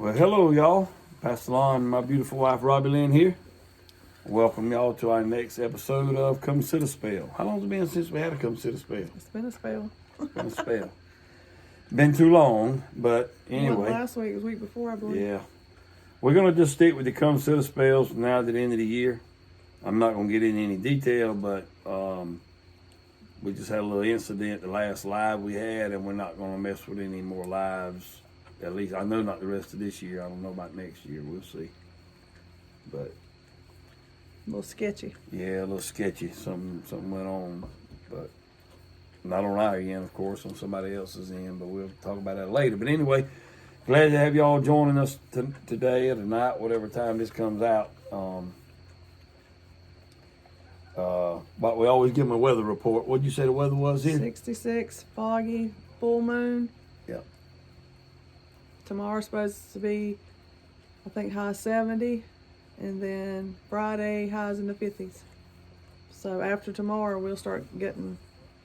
Well, hello, y'all. Pastor Lon and my beautiful wife, Robbie Lynn here. Welcome y'all to our next episode of Come Sit a Spell. How long has it been since we had a Come Sit a Spell? It's been a spell. It's been a spell. Been too long, but anyway. Well, last week, it was the week before, I believe. Yeah. We're going to just stick with the Come Sit a Spells from now to the end of the year. I'm not going to get into any detail, but we just had a little incident the last live we had, and we're not going to mess with any more lives. At least I know not the rest of this year. I don't know about next year. We'll see. But A little sketchy. yeah, a little sketchy. Something went on, but not on our end, of course, on somebody else's end. But we'll talk about that later. But anyway, glad to have y'all joining us today or tonight, whatever time this comes out. But we always give them a weather report. What'd you say the weather was here? 66, foggy, full moon. Yep. Tomorrow's supposed to be, I think, high 70. And then Friday, highs in the 50s. So after tomorrow, we'll start getting...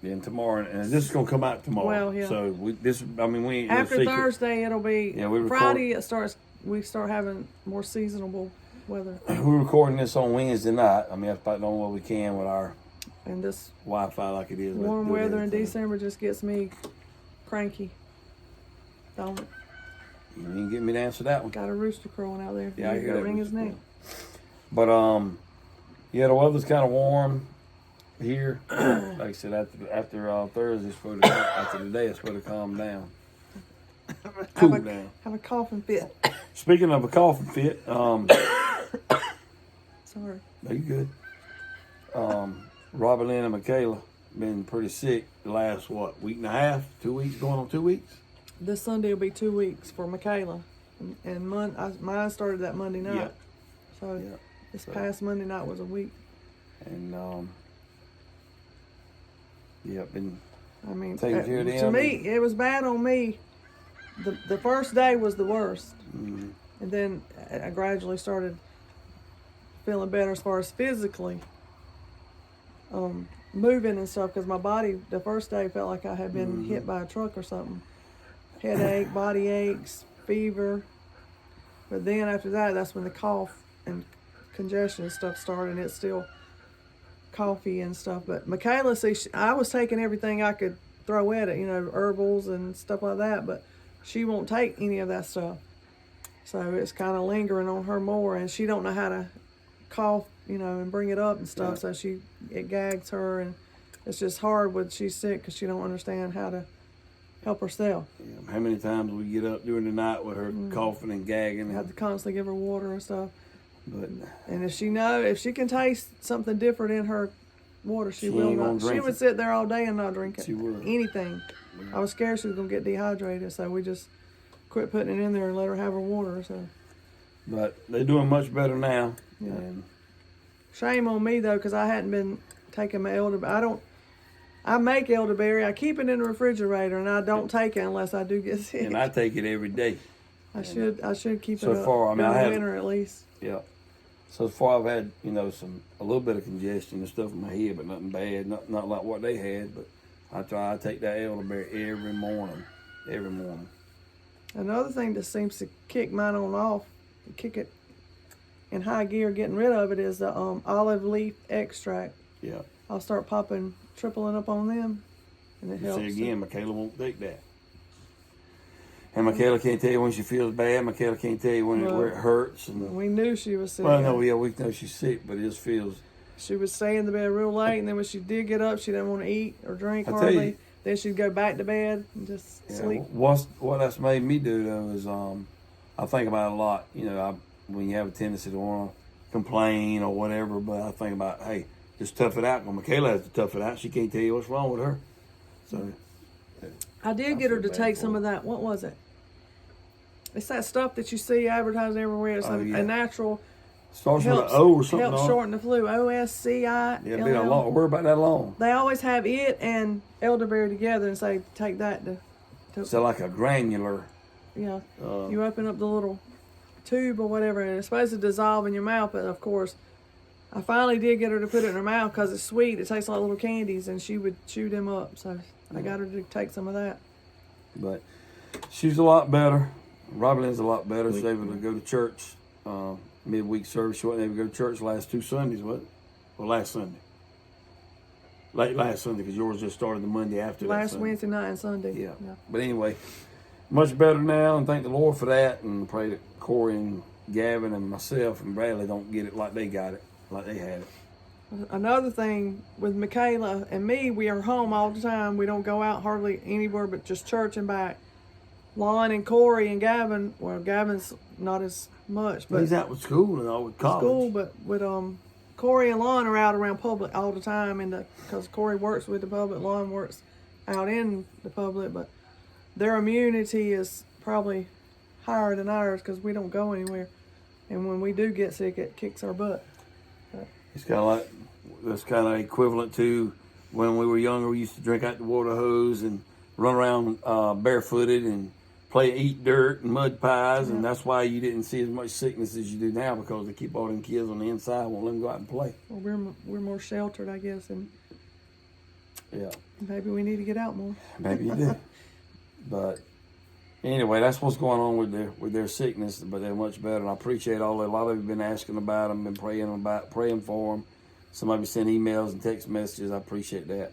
Then tomorrow, and this is gonna come out tomorrow. Well, yeah. So we ain't After no secret. Thursday, it'll be... Yeah, we record- Friday, we start having more seasonable weather. We're recording this on Wednesday night. I mean, that's about the only way we can with our And this Wi-Fi like it is. warm weather in everything. December just gets me cranky. Don't. You didn't get me to answer that one. Got a rooster crowing out there. Yeah, I He's hear gonna that ring his rooster neck. But yeah, the weather's kind of warm here. Like I said, after Thursday, after today, it's supposed to calm down, cool down. Have a coughing fit. Speaking of a coughing fit, Sorry. are you good? Robert Lynn and Michaela been pretty sick the last week and a half, 2 weeks, going on 2 weeks. This Sunday will be 2 weeks for Michaela, and mine started that Monday night. Yeah. So Yeah. this past Monday night was a week. And been I mean, taking care of to them. me, it was bad on me. The first day was the worst, Mm, and then I gradually started feeling better as far as physically moving and stuff, because my body the first day felt like I had been hit by a truck or something. Headache, body aches, fever. But then after that, that's when the cough and congestion and stuff started, and it's still coffee and stuff. But Michaela, see, I was taking everything I could throw at it, herbals and stuff like that, but she won't take any of that stuff. So it's kind of lingering on her more, and she don't know how to cough, and bring it up and stuff. Yeah. So it gags her, and it's just hard when she's sick because she don't understand how to help herself. yeah. How many times we get up during the night with her coughing and gagging? I have to constantly give her water and stuff. But And if she can taste something different in her water, she will ain't gonna not. She drink would it. sit there all day and not drink it. She would. Anything. I was scared she was gonna get dehydrated, so we just quit putting it in there and let her have her water. So But they're doing much better now. Yeah. And shame on me though, because I hadn't been taking my elderberry. I make elderberry. I keep it in the refrigerator, and I don't take it unless I do get sick. and I take it every day. I should keep So it up far, I mean, during I the have- winter at least. Yeah. So far, I've had a little bit of congestion and stuff in my head, but nothing bad. Not like what they had. But I take that elderberry every morning. Every morning. Another thing that seems to kick mine on off, kick it in high gear, getting rid of it, is the olive leaf extract. Yeah. I'll start tripling up on them, and it You helps. see again, Michaela won't take that. And Michaela can't tell you when she feels bad. Michaela can't tell you where it hurts. And We knew she was sick. well, no, we know she's sick, but it just feels. She would stay in the bed real late, and then when she did get up, she didn't want to eat or drink I tell hardly. you- Then she'd go back to bed and just Yeah, sleep. what that's made me do though is I think about it a lot. When you have a tendency to want to complain or whatever, but I think about, hey, just tough it out. When Michaela has to tough it out, she can't tell you what's wrong with her. So I did I get her feel to bad take for some her. of that. What was it? It's that stuff that you see advertised everywhere. It's Oh, yeah. a natural. starts with an Helps, O or something. helps on it. shorten the flu. OSCI. Yeah, it been a long. Worry about that long. They always have it and elderberry together and say take that to So like a granular. you open up the little tube or whatever, and it's supposed to dissolve in your mouth. But of course, I finally did get her to put it in her mouth because it's sweet. It tastes like little candies, and she would chew them up. So I got her to take some of that. But she's a lot better. Robin Lynn's a lot better. She's able to go to church, midweek service. She wasn't able to go to church the last 2 Sundays, was it? Well, last Sunday. Last Sunday, because yours just started the Monday after that Last Sunday. Wednesday night and Sunday. Yeah. But anyway, much better now, and thank the Lord for that. And pray that Corey and Gavin and myself and Bradley don't get it like they got it, like they had it. Another thing with Michaela and me, we are home all the time. We don't go out hardly anywhere but just church and back. Lon and Corey and Gavin, well, Gavin's not as much, but He's out with school and all with college. school, but with Corey and Lon are out around public all the time, because Corey works with the public, Lon works out in the public, but their immunity is probably higher than ours because we don't go anywhere, and when we do get sick, it kicks our butt. It's kind of like, that's kind of equivalent to when we were younger. We used to drink out the water hose and run around barefooted and eat dirt and mud pies, and that's why you didn't see as much sickness as you do now, because they keep all them kids on the inside, won't let them go out and play. Well, we're more sheltered, I guess, and Yeah, maybe we need to get out more. maybe you do. But anyway, that's what's going on with their sickness, but they're much better. And I appreciate a lot of you been asking about them, been praying for them. Somebody sent emails and text messages. I appreciate that.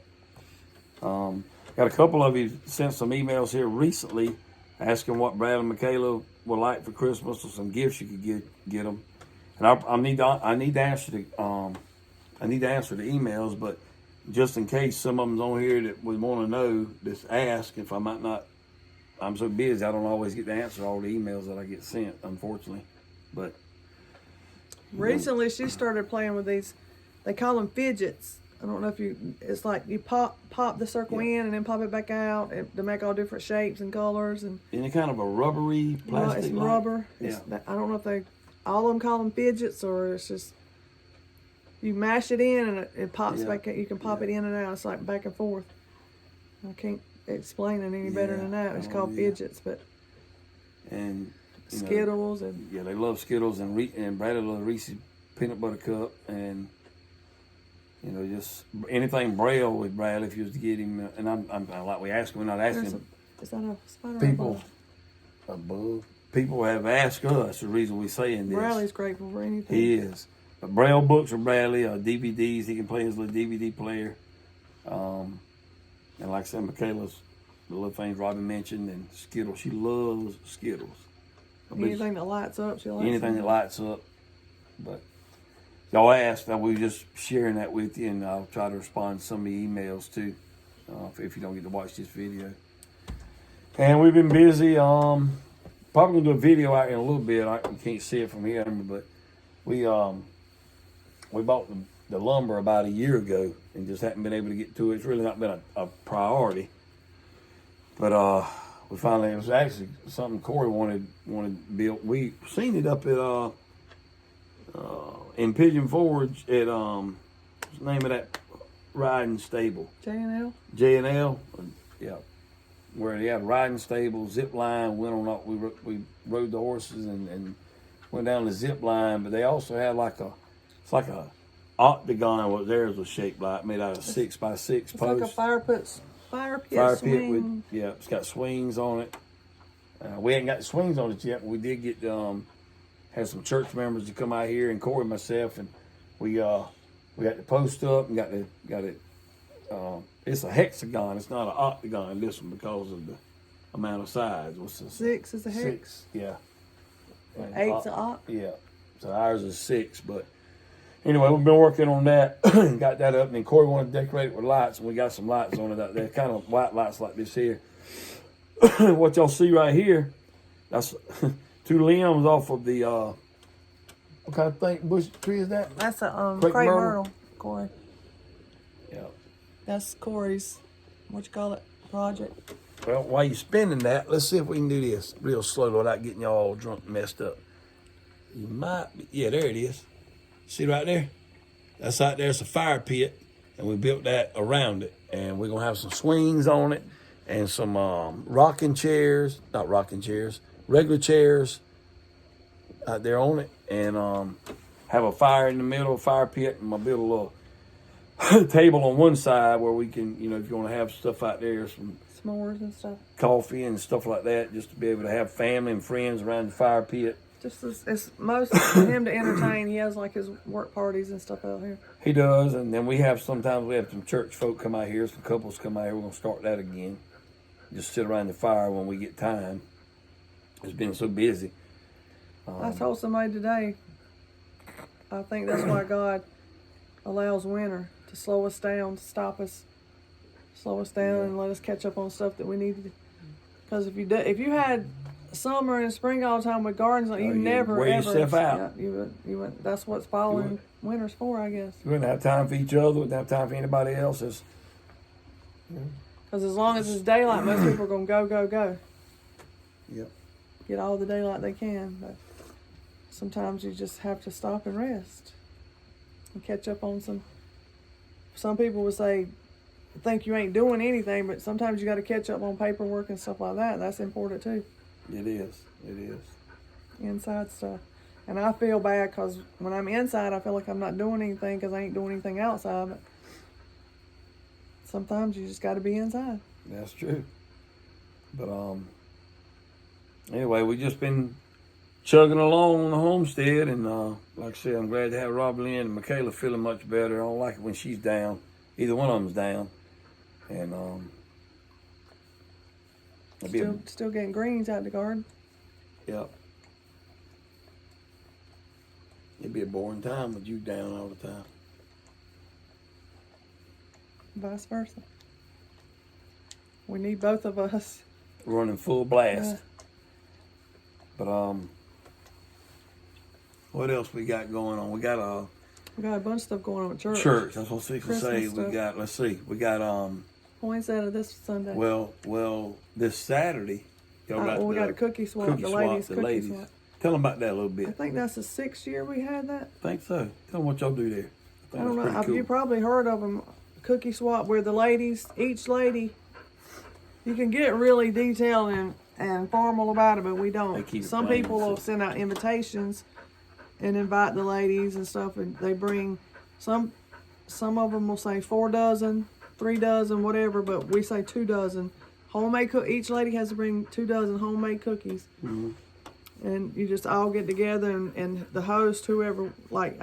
Got a couple of you sent some emails here recently asking what Brad and Michaela would like for Christmas, or some gifts you could get them. And I need to answer the emails, but just in case some of them's on here that would want to know, just ask. If I might not, I'm so busy I don't always get to answer all the emails that I get sent, unfortunately. But Recently, she started playing with these. They call them fidgets. I don't know if it's like you pop the circle in and then pop it back out to make all different shapes and colors. And any kind of a rubbery plastic. it's rubber. Yeah. I don't know if all of them call them fidgets, or it's just, you mash it in and it pops back out. You can pop it in and out. It's like back and forth. I can't explain it any better than that. It's called fidgets, but. And Skittles and. Yeah, they love Skittles, and Bradley loves Reese's peanut butter cup, and just anything Braille with Bradley if you was to get him. And I'm like we ask him, we're not asking. Is that a spider? People above. People have asked us the reason we saying this. Bradley's grateful for anything. He is. But Braille books for Bradley, DVDs. He can play his little DVD player. And like I said, Michaela's the little things Robin mentioned, and Skittles. She loves Skittles. Anything that lights up, she likes. Anything that lights up. But y'all asked, we were just sharing that with you, and I'll try to respond to some of the emails too, if you don't get to watch this video. And we've been busy. Probably gonna do a video out in a little bit. You can't see it from here, but we bought the lumber about a year ago and just haven't been able to get to it. It's really not been a priority. But we finally, it was actually something Corey wanted built. We seen it up at in Pigeon Forge at what's the name of that riding stable? J&L. J&L, yeah. Where they had a riding stable, zip line, went on up, we rode the horses and went down the zip line, but they also had it's like a octagon, what theirs was shaped like, made out of 6x6 posts. It's like a fire pit swing. It's got swings on it. We ain't got the swings on it yet, but we did get, had some church members to come out here, and Corey and myself, and we got the post up and got it, it's a hexagon, it's not an octagon, this one, because of the amount of sides. What's this? 6 is a hex. 6, yeah. And 8's a oct. Yeah, so ours is 6, but anyway, we've been working on that and got that up, and then Corey wanted to decorate it with lights, and we got some lights on it out there, kind of white lights like this here. What y'all see right here, that's 2 limbs off of the, what kind of bush tree is that? That's a Crepe crepe myrtle. myrtle, Corey. Yeah. That's Corey's, project. Well, while you're spinning that, let's see if we can do this real slow without getting y'all all drunk and messed up. You might be, yeah, there it is. See right there? That's out there, it's a fire pit, and we built that around it. And we're going to have some swings on it and some regular chairs out there on it. And have a fire in the middle, fire pit, and we'll build a little table on one side where we can, you know, if you want to have stuff out there, some S'mores and stuff. coffee and stuff like that, just to be able to have family and friends around the fire pit. Just as most for him to entertain, he has like his work parties and stuff out here. He does, and then we have some church folk come out here, some couples come out here. We're gonna start that again. Just sit around the fire when we get time. It's been so busy. I told somebody today, I think that's why God allows winter to slow us down, to stop us, slow us down, and let us catch up on stuff that we need to. Because if you had summer and spring all the time with gardens, you never wear ever yourself out. Yeah, you would. That's what fall and winter's for, I guess. We wouldn't have time for each other. We wouldn't have time for anybody else. Because as long as it's daylight, most people are gonna go. Yep. Get all the daylight they can, but sometimes you just have to stop and rest and catch up on some people would say think you ain't doing anything, but sometimes you got to catch up on paperwork and stuff like that. That's important too. It is Inside stuff. And I feel bad because when I'm inside, I feel like I'm not doing anything because I ain't doing anything outside, but sometimes you just got to be inside. That's true. But anyway, we just been chugging along on the homestead, and like I said, I'm glad to have Rob Lynn and Michaela feeling much better. I don't like it when she's down. Either one of them's down, and Still getting greens out the garden. Yep. It'd be a boring time with you down all the time. Vice versa. We need both of us Running full blast. But what else we got going on? We got a bunch of stuff going on at church. Church. That's what I was going to Christmas say. stuff. We got Points out of this Sunday. Well, this Saturday. We got a cookie swap. The ladies cookie swap. Tell them about that a little bit. I think that's the 6th year we had that. I think so. Tell them what y'all do there. I don't know. Cool. You probably heard of them. Cookie swap, where the ladies, each lady, you can get really detailed and formal about it, but we don't. Some people will send out invitations and invite the ladies and stuff, and they bring some of them will say 4 dozen, 3 dozen, whatever, but we say 2 dozen homemade. Each lady has to bring 2 dozen homemade cookies. Mm-hmm. And you just all get together, and the host, whoever, like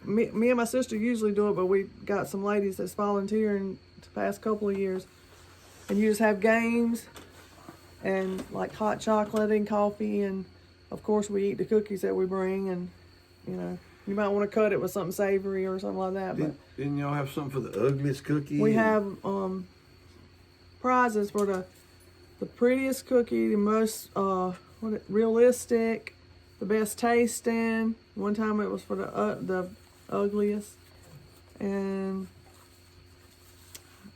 me and my sister usually do it, but we got some ladies that's volunteering the past couple of years. And you just have games and like hot chocolate and coffee, and of course we eat the cookies that we bring, and you might want to cut it with something savory or something like that. Didn't y'all have something for the ugliest cookie? We have prizes for the prettiest cookie, the most realistic, the best tasting. One time it was for the ugliest, and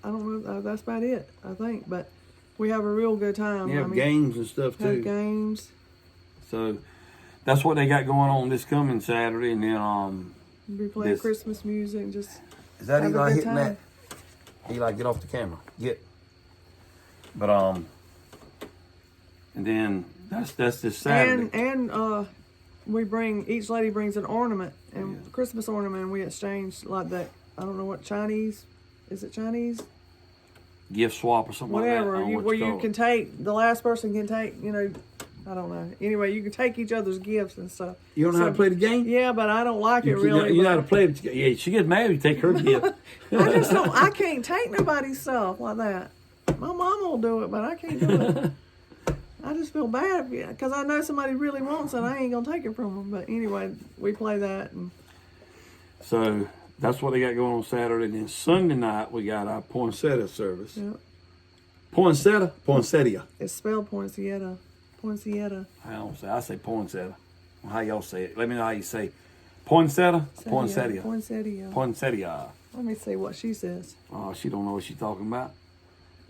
I don't know. That's about it, I think. But we have a real good time. You have games and stuff too. Have games. So that's what they got going on this coming Saturday, and then Be playing Christmas music and just is that have Eli a good hitting time. that? Eli, get off the camera. Get. But and then that's this Saturday. And each lady brings an ornament and Christmas ornament, and we exchange like that. I don't know what Chinese. Is it Chinese? Gift swap or something Whatever, like that. where you can take, the last person can take, I don't know. Anyway, you can take each other's gifts and stuff. You don't know how to play the game? Yeah, but I don't like it really. You know how to play it. Yeah, she gets mad if you take her gift. I can't take nobody's stuff like that. My mom will do it, but I can't do it. I just feel bad because I know somebody really wants it. I ain't going to take it from them. But anyway, we play that. So that's what they got going on Saturday. And then Sunday night, we got our poinsettia service. Yep. Poinsettia? Poinsettia. It's spelled poinsettia. Poinsettia. I say poinsettia. How y'all say it? Let me know how you say poinsettia. Poinsettia. Poinsettia. Poinsettia. Let me see what she says. Oh, she don't know what she's talking about.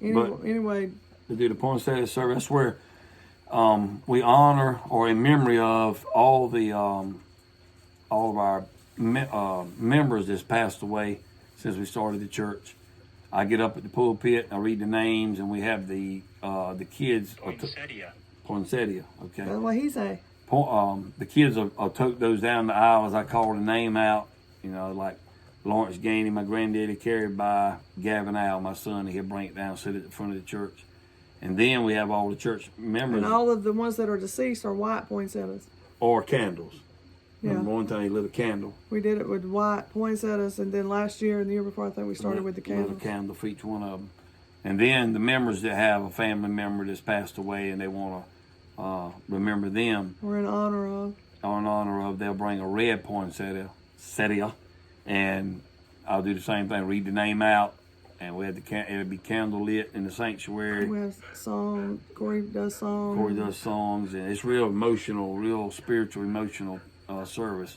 Anyway, to do the poinsettia service, that's where we honor, or in memory of all of our members that's passed away since we started the church. I get up at the pulpit, I read the names, and we have the kids. Poinsettia. Okay. That's what he say. The kids will tote those down the aisle as I call the name out. Like Lawrence Gainey, my granddaddy, carried by Gavin Al, my son, and he'll bring it down, sit at the front of the church. And then we have all the church members. And all of the ones that are deceased are white poinsettias. Or candles. Yeah. Remember one time he lit a candle. We did it with white poinsettias, and then last year and the year before, I think we started with the candles. Lit a candle for each one of them. And then the members that have a family member that's passed away and they want to remember them. Or in honor of. They'll bring a red poinsettia, and I'll do the same thing. Read the name out, and we had it'll be candle lit in the sanctuary. We have song. Corey does songs. Corey does songs, and it's real emotional, real spiritual, emotional service.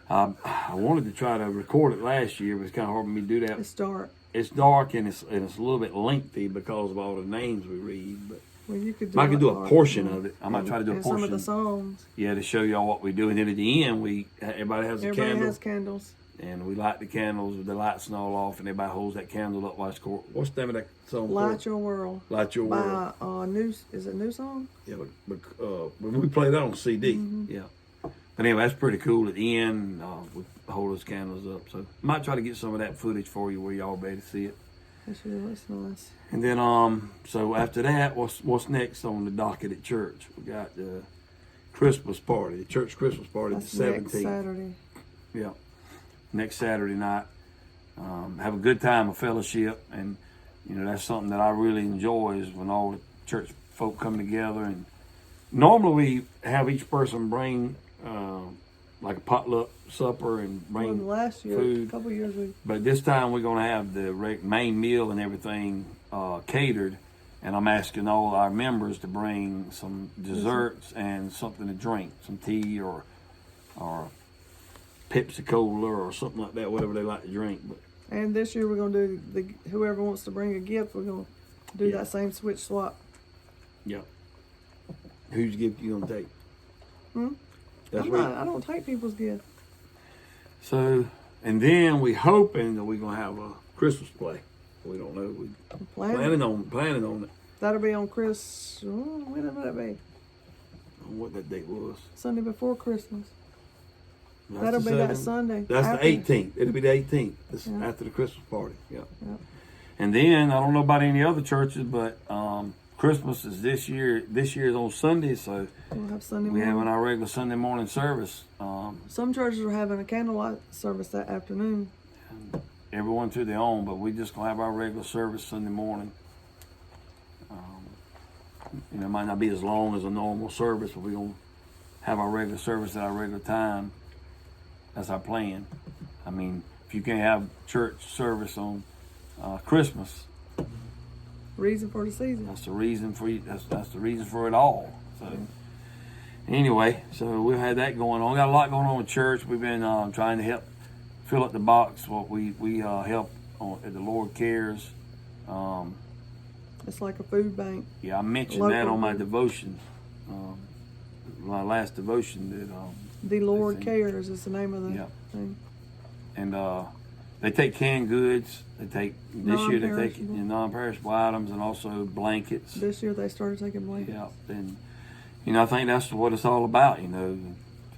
I wanted to try to record it last year, but it's kind of hard for me to do that. It's dark. It's dark and it's a little bit lengthy because of all the names we read. But well, you could do I could do a portion of it. I might try to do a portion. Some of the songs. Yeah, to show y'all what we do, and then at the end, everybody has a candle. Everybody has candles. And we light the candles with the lights and all off, and everybody holds that candle up while it's what's the name of that song? Light Your World. Light Your World. By is it New Song? Yeah, but we play that on CD. Mm-hmm. Yeah. But anyway, that's pretty cool. At the end, we hold those candles up. So might try to get some of that footage for you where y'all be able to see it. That sure looks nice. And then, so after that, what's next on the docket at church? We got the Christmas party, the church Christmas party, that's the 17th. Next Saturday. Yeah, next Saturday night. Have a good time of fellowship, and that's something that I really enjoy is when all the church folk come together. And normally we have each person bring like a potluck supper and bring last year, food. A couple years But this time we're going to have the main meal and everything catered, and I'm asking all our members to bring some desserts and something to drink, some tea or Pepsi Cola or something like that, whatever they like to drink. But and this year we're going to do whoever wants to bring a gift, we're going to do that same switch swap. Yeah. Whose gift you going to take? That's I don't take people's gifts. So, and then we hoping that we're going to have a Christmas play. We don't know. We're planning on it. That'll be on when will that be? On what that date was. Sunday before Christmas. That'll be that Sunday. That's the 18th. It'll be the 18th. This after the Christmas party. Yeah. And then, I don't know about any other churches, but Christmas is this year. This year is on Sunday, so we'll have Sunday we're morning. having our regular Sunday morning service. Some churches are having a candlelight service that afternoon. Everyone to their own, but we just gonna have our regular service Sunday morning. It might not be as long as a normal service, but we're gonna have our regular service at our regular time. That's our plan. I mean, if you can't have church service on Christmas, reason for the season. that's the reason for you. That's the reason for it all. So anyway, so we've had that going on. We got a lot going on with church. We've been trying to help fill up the box. What we help at the Lord Cares. It's like a food bank. Yeah, I mentioned that on my devotion. My last devotion that the Lord Cares is the name of the thing. And they take canned goods. This year they take non-perishable items and also blankets. This year they started taking blankets. Yeah, and I think that's what it's all about. If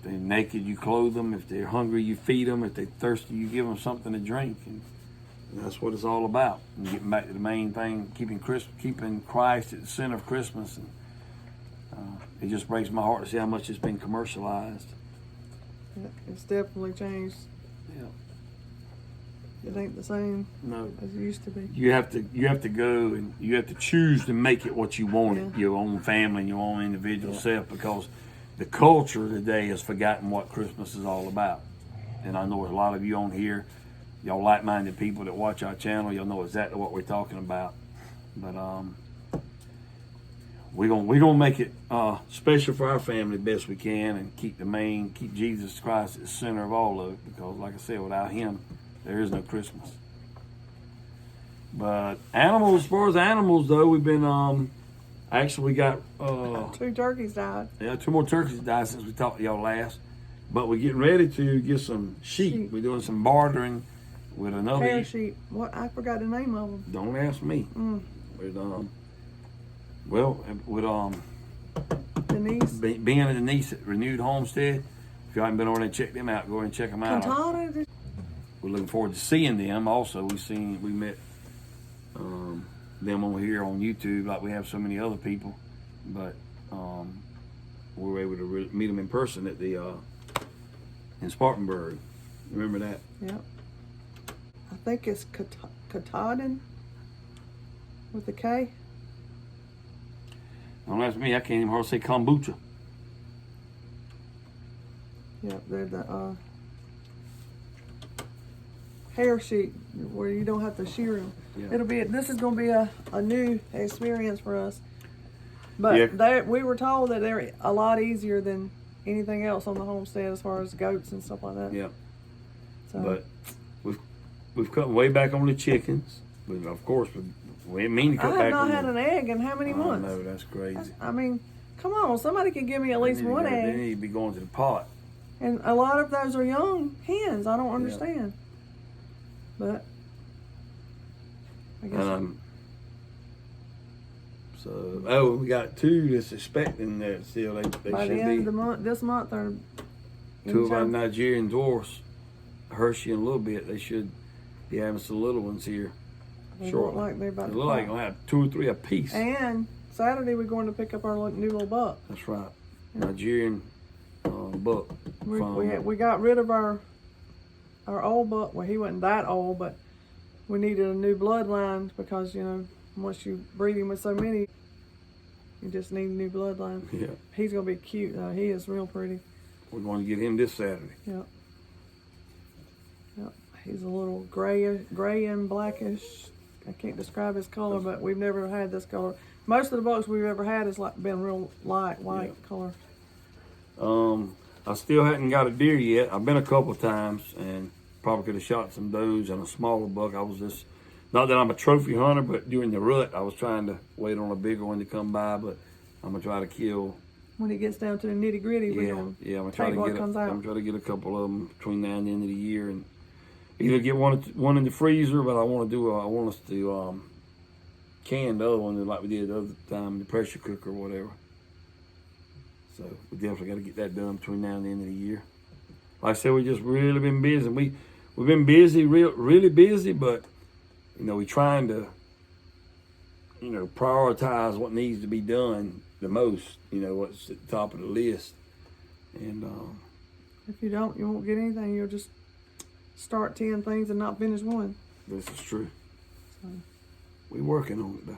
they're naked, you clothe them. If they're hungry, you feed them. If they're thirsty, you give them something to drink. And that's what it's all about. And getting back to the main thing, keeping Christ at the center of Christmas. And it just breaks my heart to see how much it's been commercialized. Yeah, it's definitely changed. Yeah. It ain't the same as it used to be. You have to go and you have to choose to make it what you want it, your own family and your own individual self, because the culture today has forgotten what Christmas is all about. And I know a lot of you on here, y'all like-minded people that watch our channel, y'all know exactly what we're talking about. But we're gonna make it special for our family best we can, and keep Jesus Christ at the center of all of it, because like I said, without him there is no Christmas. But animals, as far as animals though, we've been actually we got 2 turkeys died. Yeah, 2 more turkeys died since we talked to y'all last. But we're getting ready to get some sheep. We're doing some bartering with another hair sheep. What, I forgot the name of them. Don't ask me. With Denise. Ben and Denise at Renewed Homestead. If you haven't been over there and check them out, go ahead and check them out. we're looking forward to seeing them. Also, we met them on here on YouTube, like we have so many other people, but we were able to meet them in person at the in Spartanburg. Remember that? Yep. I think it's Katahdin with the K. Don't ask me. I can't even hardly say kombucha. Yep, they're the hair sheet where you don't have to shear them. Yeah. This is going to be a new experience for us. But we were told that they're a lot easier than anything else on the homestead as far as goats and stuff like that. Yeah. So. But we've cut way back on the chickens. But of course, we didn't mean to cut back. I have not had an egg in how many months? I know, that's crazy. I mean, come on, somebody can give me at least one egg. They need to be going to the pot. And a lot of those are young hens. I don't understand. But I guess. We got two that's expecting that still. They by should the end be. of this month, they're two of our Nigerian dwarfs, Hershey and a little bit. They should be having some little ones here. They look like they're about to look like they're gonna have 2 or 3 apiece. And Saturday we're going to pick up our new little buck. That's right, Nigerian buck. We got rid of our old buck. Well, he wasn't that old, but we needed a new bloodline because once you breed him with so many, you just need a new bloodline. Yeah. He's gonna be cute though. He is real pretty. We're going to get him this Saturday. Yep. He's a little gray and blackish. I can't describe his color, but we've never had this color. Most of the bucks we've ever had has been real light white color. I still hadn't got a deer yet. I've been a couple of times and probably could have shot some does and a smaller buck. I was just, not that I'm a trophy hunter, but during the rut, I was trying to wait on a bigger one to come by, but I'm going to try to kill. When it gets down to the nitty gritty, I'm going to try to get a couple of them between now and the end of the year and either get one in the freezer, but I want us to can the other one like we did the other time, the pressure cooker or whatever. So we definitely got to get that done between now and the end of the year. Like I said, we just really been busy. We've been busy, really busy, but we're trying to prioritize what needs to be done the most. What's at the top of the list. And if you don't, you won't get anything. You'll just start 10 things and not finish one. This is true. So. We're working on it though.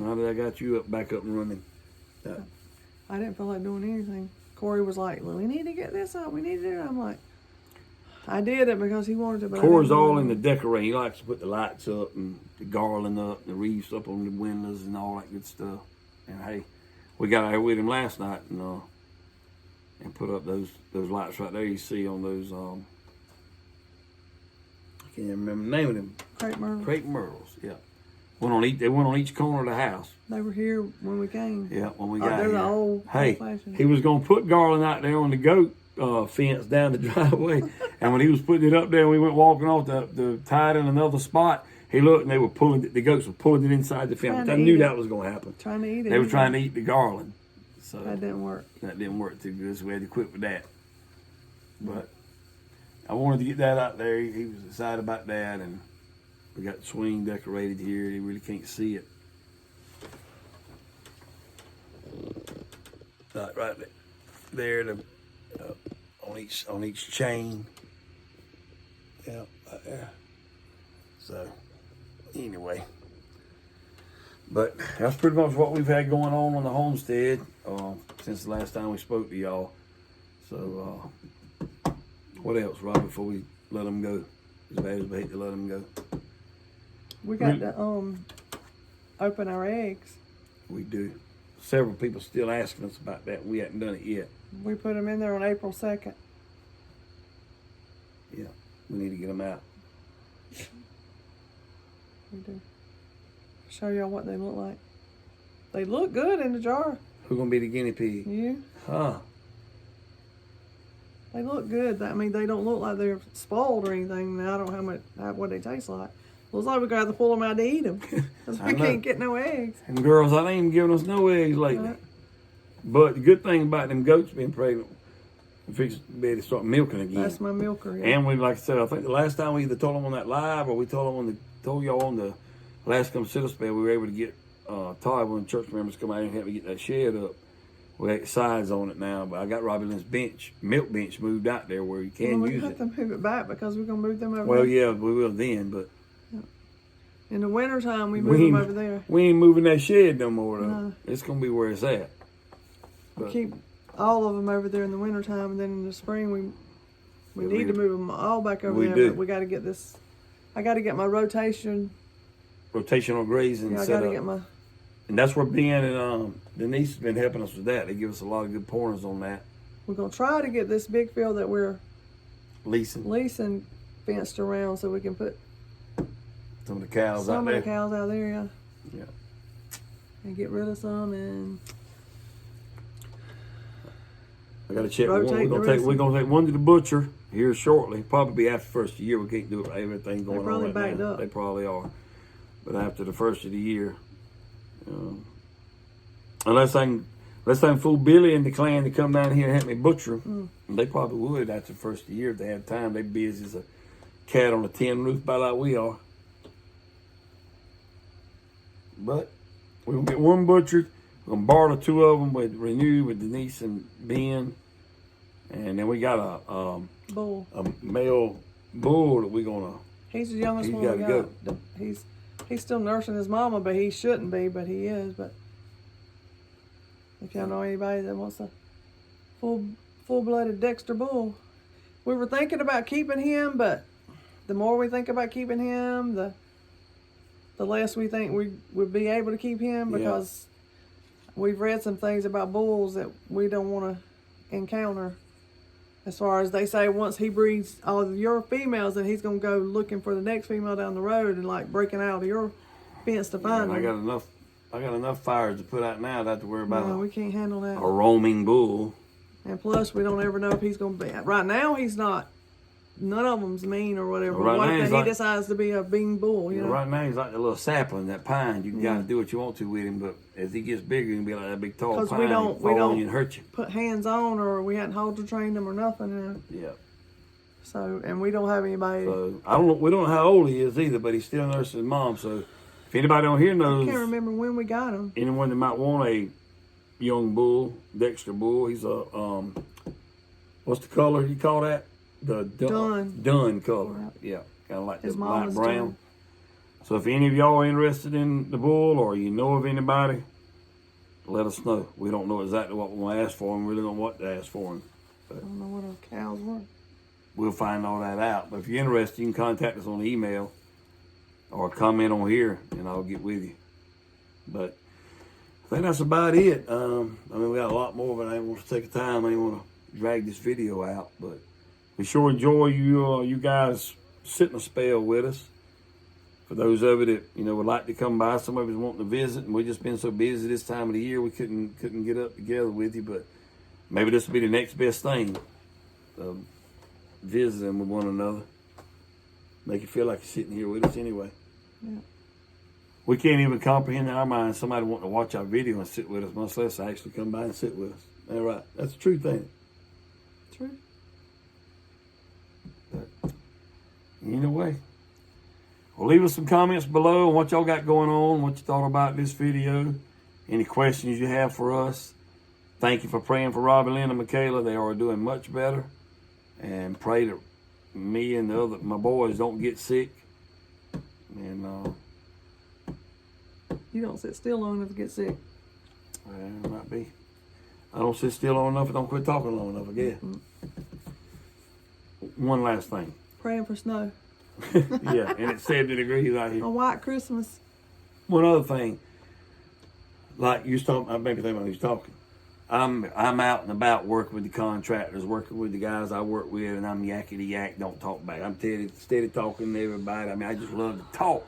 Now that I got you back up and running. I didn't feel like doing anything. Corey was like, well, we need to get this up. We need to do it. I'm like, I did it because he wanted to. But Corey's all in the decorating. He likes to put the lights up and the garland up, and the wreaths up on the windows and all that good stuff. And hey, we got out here with him last night and put up those lights right there you see on those I can't even remember the name of them. Crepe myrtles, yeah. They went on each corner of the house. They were here when we came. Yeah, when we got here. They're the old he was going to put garland out there on the goat fence down the driveway. And when he was putting it up there and we went walking off the tied in another spot, he looked and they were the goats were pulling it inside the fence. I knew that was going to happen. Trying to eat it. They were trying to eat the garland. So that didn't work. That didn't work too good, so we had to quit with that. But I wanted to get that out there. He was excited about that, and we got the swing decorated here. You really can't see it. Right there, on each chain. Yeah, right there. So, anyway. But that's pretty much what we've had going on the homestead since the last time we spoke to y'all. So, what else, Rob, before we let them go? As bad as we hate to let them go. We got to open our eggs. We do. Several people still asking us about that. We hadn't done it yet. We put them in there on April 2nd. Yeah, we need to get them out. We do. Show y'all what they look like. They look good in the jar. Who's going to be the guinea pig? You. Huh. They look good. I mean, they don't look like they're spoiled or anything. I don't know what they taste like. Looks like we got to pull them out to eat them. Because we can't get no eggs. And girls, I ain't even giving us no eggs lately. Right. But the good thing about them goats being pregnant, and fix ready to start milking again. That's my milker. Yeah. And we, like I said, I think the last time we either told them on that live or we told y'all on the last consider spell, we were able to get Todd, one of the church members, come out and help me get that shed up. We got sides on it now, but I got Robbie Lynn's milk bench moved out there where you can we use have it. to move it back because we're gonna move them over. Well, there. yeah, we will then, but In the wintertime, we move them over there. we ain't moving that shed no more though. No. It's gonna be where it's at. We But, keep all of them over there in the wintertime, and then in the spring we need to move them all back over We there. do. But we got to get this. I got to get my rotational grazing Yeah, I set got to up. get my. And that's where Ben and Denise has been helping us with that. They give us a lot of good pointers on that. We're gonna try to get this big field that we're Leasing fenced around so we can put some of the cows out some of there. the cows out there, Yeah. and get rid of some and. I got to check one. Rotate the We're gonna take one to the butcher here shortly. Probably be after the first of the year. We can't do it. Everything going on probably right backed now. up. They probably are. But after the first of the year, unless I can fool Billy and the clan to come down here and help me butcher them, they probably would after the first of the year if they had time. They busy as a cat on a tin roof, about like we are. But we're gonna get one butchered. We're gonna borrow the two of them with Renewed, with Denise and Ben, and then we got Bull. a male bull that we're gonna. He's the youngest He's one we gotta got. He's still nursing his mama, but he shouldn't be, but he is. But if y'all know anybody that wants a full-blooded Dexter bull, we were thinking about keeping him, but the more we think about keeping him, the less we think we would be able to keep him because we've read some things about bulls that we don't want to encounter. As far as they say, once he breeds all of your females, then he's gonna go looking for the next female down the road and like breaking out of your fence to find I them. got enough fires to put out now. Not to worry about No, we can't handle that. a roaming bull. And plus, we don't ever know if he's gonna be. Right now, he's not. None of them's mean or whatever. Right What now, if he's he like- decides to be a bean bull? You know. Right now he's like the little sapling, that pine. You can kind of do what you want to with him, but as he gets bigger, he can be like that big tall 'Cause pine. we He can don't- fall we on don't- you and hurt you. Put hands on, or we hadn't halter trained him or nothing. You know? Yeah. So, and we don't have anybody. So I don't know. We don't know how old he is either, but he's still nursing his mom. So if anybody on here I knows can't remember when we got him. anyone that might want a young bull, Dexter bull, he's a what's the color you call that? The dun color. Yeah, kind of like His the light mama's brown. dun. So if any of y'all are interested in the bull or you know of anybody, let us know. We don't know exactly what we want to ask for him. We really don't know what to ask for him. I don't know what our cows were. We'll find all that out. But if you're interested, you can contact us on email or comment on here, and I'll get with you. But I think that's about it. I mean, we got a lot more, but I didn't want to take the time. I didn't want to drag this video out. But we sure enjoy you guys sitting a spell with us. For those of you that would like to come by, some of us wanting to visit, and we've just been so busy this time of the year we couldn't get up together with you. But maybe this will be the next best thing. Visiting with one another. Make you feel like you're sitting here with us anyway. Yeah. We can't even comprehend in our minds somebody wanting to watch our video and sit with us, much less actually come by and sit with us. All right. That's the truth, ain't it? True. But either way. Well, leave us some comments below on what y'all got going on, what you thought about this video, any questions you have for us. Thank you for praying for Robbie, Lynn, and Michaela. They are doing much better. And pray that me and my boys don't get sick. And You don't sit still long enough to get sick. well, might be. I don't sit still long enough. I don't quit talking long enough, I guess. One last thing. Praying for snow. Yeah, and it's 70 degrees out here. A white Christmas. One other thing. Like you was talking, I maybe think about you was talking. I'm out and about working with the contractors, working with the guys I work with, and I'm yakety yak, don't talk back. I'm steady talking to everybody. I mean, I just love to talk.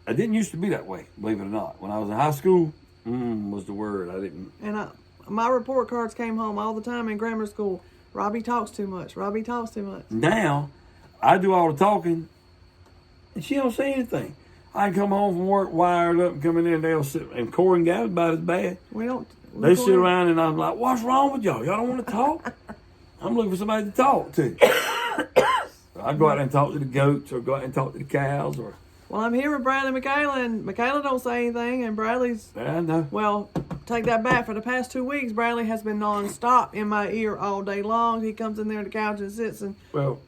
I didn't used to be that way, believe it or not. When I was in high school, was the word. I didn't. And my report cards came home all the time in grammar school. Robbie talks too much. Robbie talks too much. Now, I do all the talking, and she don't say anything. I come home from work wired up and come in there and they'll sit, and Corey and Gav's about as bad. We don't. They sit around and I'm like, what's wrong with y'all? Y'all don't want to talk? I'm looking for somebody to talk to. I go out there and talk to the goats, or go out and talk to the cows, or. Well, I'm here with Bradley and Michaela, and Michaela don't say anything, and Bradley's. I know. Well, take that back. For the past 2 weeks, Bradley has been non-stop in my ear all day long. He comes in there on the couch and sits and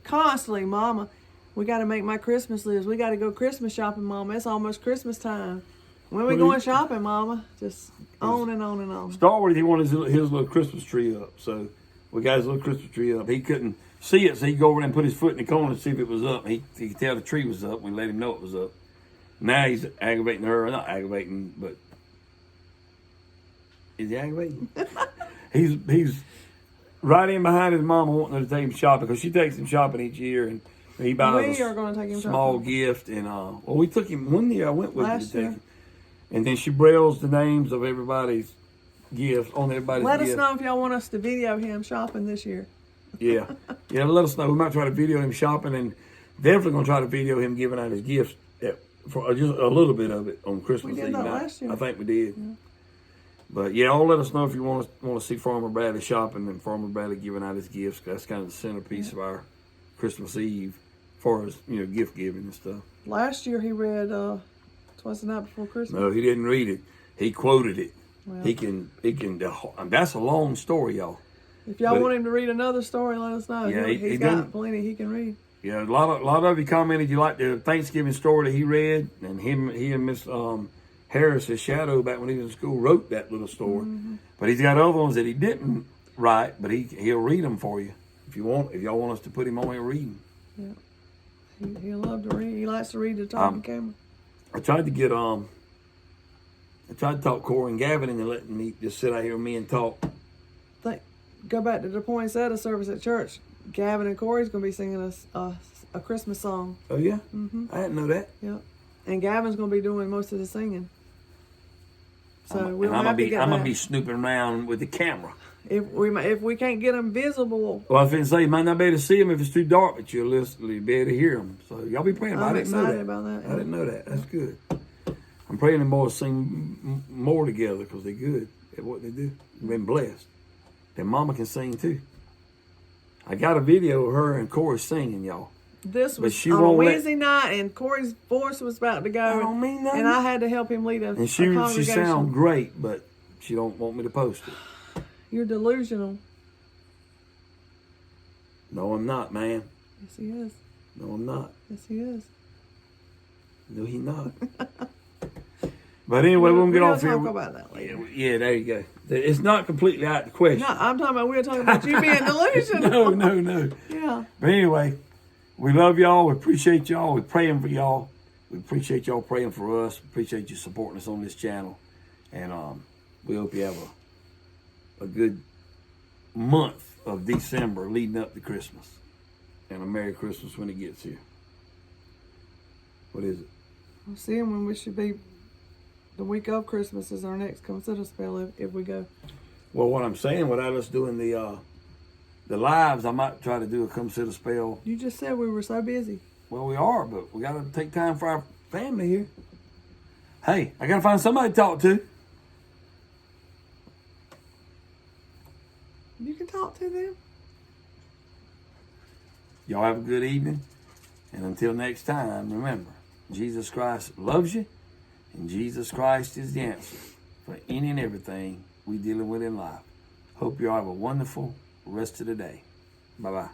constantly, Mama, we got to make my Christmas list. We got to go Christmas shopping, Mama. It's almost Christmas time. When we going shopping, Mama? Just on and on and on. Start with he wanted his little Christmas tree up, so we got his little Christmas tree up. He couldn't see it, so he'd go over there and put his foot in the corner and see if it was up. He could tell the tree was up. We let him know it was up. Now he's aggravating her, not aggravating, but is he aggravating? he's right in behind his mama wanting her to take him shopping, because she takes him shopping each year, and he buys we are going to take him a small shopping. gift. And well, we took him one year. I went with him to Last take year. him, and then she brails the names of everybody's gifts on everybody's. Let gift. us know if y'all want us to video him shopping this year. Yeah, let us know. We might try to video him shopping, and definitely gonna try to video him giving out his gifts for just a little bit of it on Christmas We Eve did that night. last year. I think we did. Yeah. But yeah, all let us know if you want to see Farmer Bradley shopping and Farmer Bradley giving out his gifts. That's kind of the centerpiece of our Christmas Eve, as far as gift giving and stuff. Last year he read Twice the Night Before Christmas. No, he didn't read it. He quoted it. Well, He can. That's a long story, y'all. If y'all want him to read another story, let us know. Yeah, he's he got doesn't- plenty he can read. Yeah, a lot of you commented you liked the Thanksgiving story that he read, and he and Miss Harris, his shadow, back when he was in school, wrote that little story. Mm-hmm. But he's got other ones that he didn't write, but he'll read them for you if y'all want us to put him on here reading. Yeah, he love to read. He likes to read the talking camera. I tried to talk Corey and Gavin into letting me just sit out here with me and talk. Go back to the poinsettia service at church. Gavin and Corey's going to be singing us a Christmas song. Oh yeah, Mm-hmm. I didn't know that. Yeah, and Gavin's going to be doing most of the singing. So I'm gonna be snooping around with the camera. If we can't get them visible. Well, I was going to say, you might not be able to see them if it's too dark, but you'll be able to hear them. So y'all be praying. I'm I didn't know excited that. about that. I didn't know that. That's good. I'm praying them boys sing more together, because they're good at what they do. They've been blessed. Their mama can sing too. I got a video of her and Corey singing, y'all. This was she on a won't Wednesday night, and Corey's voice was about to go. I don't mean nothing. And I had to help him lead a And she congregation. sound great, but she don't want me to post it. You're delusional. No, I'm not, man. Yes, he is. No, I'm not. Yes, he is. No, he not. But anyway, we'll get off here. We'll talk about that later. Yeah, there you go. It's not completely out of the question. No, I'm talking about, we were talking about you being delusional. No. Yeah. But anyway, we love y'all. We appreciate y'all. We're praying for y'all. We appreciate y'all praying for us. Appreciate you supporting us on this channel. And we hope you have a good month of December leading up to Christmas. And a Merry Christmas when it gets here. What is it? We'll see him when we should be. The week of Christmas is our next consider spell if we go. Well, what I'm saying, without us doing the lives, I might try to do a come sit a spell. You just said we were so busy. Well, we are, but we got to take time for our family here. Hey, I got to find somebody to talk to. You can talk to them. Y'all have a good evening. And until next time, remember, Jesus Christ loves you. And Jesus Christ is the answer for any and everything we dealing with in life. Hope you all have a wonderful rest of the day. Bye-bye.